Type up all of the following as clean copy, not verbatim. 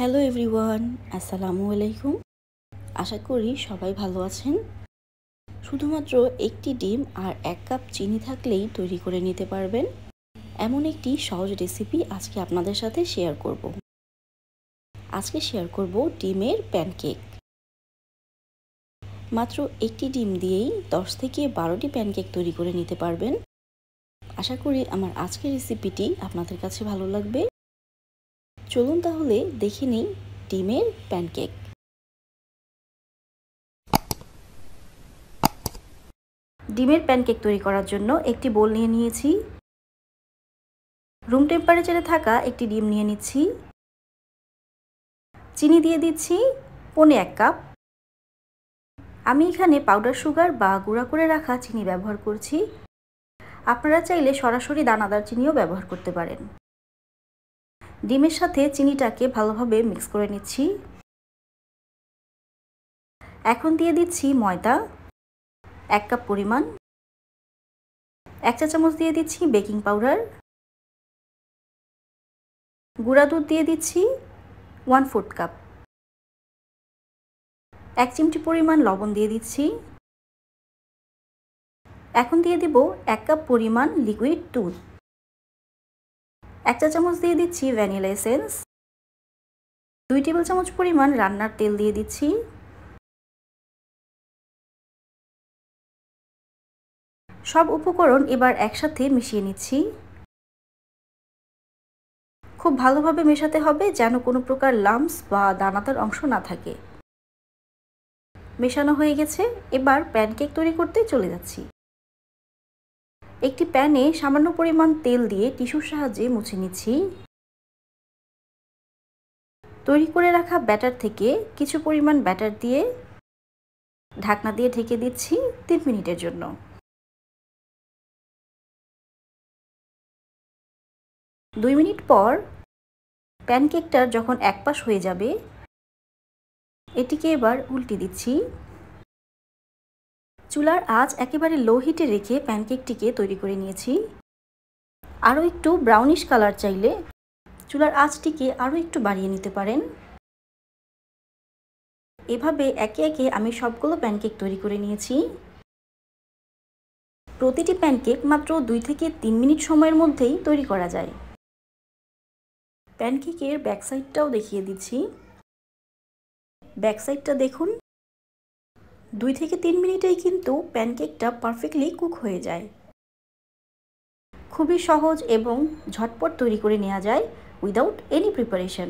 Hello everyone, আসসালামু আলাইকুম। আশা করি সবাই ভালো আছেন। শুধুমাত্র একটি ডিম আর 1 কাপ চিনি থাকলেই তৈরি করে নিতে পারবেন এমন একটি সহজ রেসিপি আজকে আপনাদের সাথে শেয়ার করব। আজকে শেয়ার করব ডিমের প্যানকেক। মাত্র একটি ডিম দিয়েই 10 থেকে 12টি প্যানকেক তৈরি করে নিতে পারবেন। আশা করি আমার আজকের রেসিপিটি আপনাদের কাছে ভালো লাগবে। চলুন তাহলে দেখে নিই ডিমের প্যানকেক। ডিমের প্যানকেক তৈরি করার জন্য একটি বোল নিয়ে নিয়েছি। রুম টেম্পারেচারে থাকা একটি ডিম নিয়ে নিচ্ছি। চিনি দিয়ে দিচ্ছি 1.25 কাপ। আমি এখানে পাউডার সুগার বা গুঁড়া করে রাখা চিনি ব্যবহার করছি। আপনারা চাইলে সরাসরি দানাদার চিনিও ব্যবহার করতে পারেন। ডিমের সাথে চিনিটাকে ভালোভাবে মিক্স করে নিচ্ছি। এখন দিয়ে দিচ্ছি ময়দা 1 কাপ পরিমাণ। 1 চা চামচ দিয়ে দিচ্ছি বেকিং পাউডার। গুঁড়া দুধ দিয়ে দিচ্ছি 1/4 কাপ। 1 চিমটি পরিমাণ লবণ দিয়ে দিচ্ছি। এখন দিয়ে দিব 1 কাপ পরিমাণ লিকুইড দুধ। 1 চা চামচ দিয়ে দিচ্ছি ভ্যানিলা এসেন্স। 2 টেবিল চামচ পরিমাণ রান্নার তেল দিয়ে দিচ্ছি। সব উপকরণ এবার একসাথে মিশিয়ে নিচ্ছি। খুব ভালোভাবে মেশাতে হবে যেন কোনো প্রকার লাম্পস বা দানাদার অংশ না থাকে। মেশানো হয়ে গেছে, এবার প্যানকেক তৈরি করতে চলে যাচ্ছি। একটি প্যানে সামান্য পরিমাণ তেল দিয়ে টিস্যুর সাহায্যে মুছে নিচ্ছি। তৈরি করে রাখা ব্যাটার থেকে কিছু পরিমাণ ব্যাটার দিয়ে ঢাকনা দিয়ে ঢেকে দিচ্ছি 3 মিনিটের জন্য। 2 মিনিট পর প্যানকেকটার যখন এক পাশ হয়ে যাবে, এটিকে এবার উল্টে দিচ্ছি। চুলার আঁচ একেবারে লো হিটে রেখে প্যানকেকটিকে তৈরি করে নিয়েছি। আরও একটু ব্রাউনিশ কালার চাইলে চুলার আঁচটিকে আরও একটু বাড়িয়ে নিতে পারেন। এভাবে একে একে আমি সবগুলো প্যানকেক তৈরি করে নিয়েছি। প্রতিটি প্যানকেক মাত্র 2 থেকে 3 মিনিট সময়ের মধ্যেই তৈরি করা যায়। প্যানকেকের ব্যাক সাইডটাও দেখিয়ে দিচ্ছি। ব্যাক সাইডটা দেখুন। 2 থেকে 3 মিনিটেই কিন্তু প্যানকেকটা পারফেক্টলি কুক হয়ে যায়। খুবই সহজ এবং ঝটপট তৈরি করে নেওয়া যায় উইদাউট এনি প্রিপারেশন।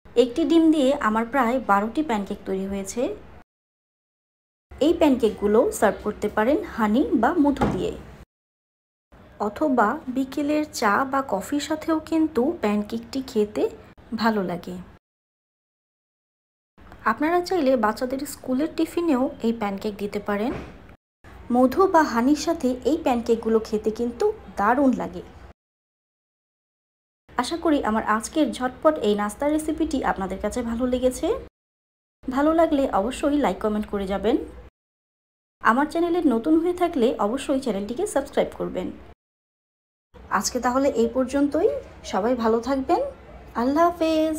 একটি ডিম দিয়ে আমার প্রায় 12টি প্যানকেক তৈরি হয়েছে। এই প্যানকেকগুলো সার্ভ করতে পারেন হানি বা মধু দিয়ে, অথবা বিকেলের চা বা কফির সাথেও কিন্তু প্যানকেকটি খেতে ভালো লাগে। আপনারা চাইলে বাচ্চাদের স্কুলের টিফিনেও এই প্যানকেক দিতে পারেন। মধু বা হানির সাথে এই প্যানকেকগুলো খেতে কিন্তু দারুণ লাগে। আশা করি আমার আজকের ঝটপট এই নাস্তার রেসিপিটি আপনাদের কাছে ভালো লেগেছে। ভালো লাগলে অবশ্যই লাইক কমেন্ট করে যাবেন। আমার চ্যানেলে নতুন হয়ে থাকলে অবশ্যই চ্যানেলটিকে সাবস্ক্রাইব করবেন। আজকে তাহলে এই পর্যন্তই। সবাই ভালো থাকবেন। আল্লাহ হাফেজ।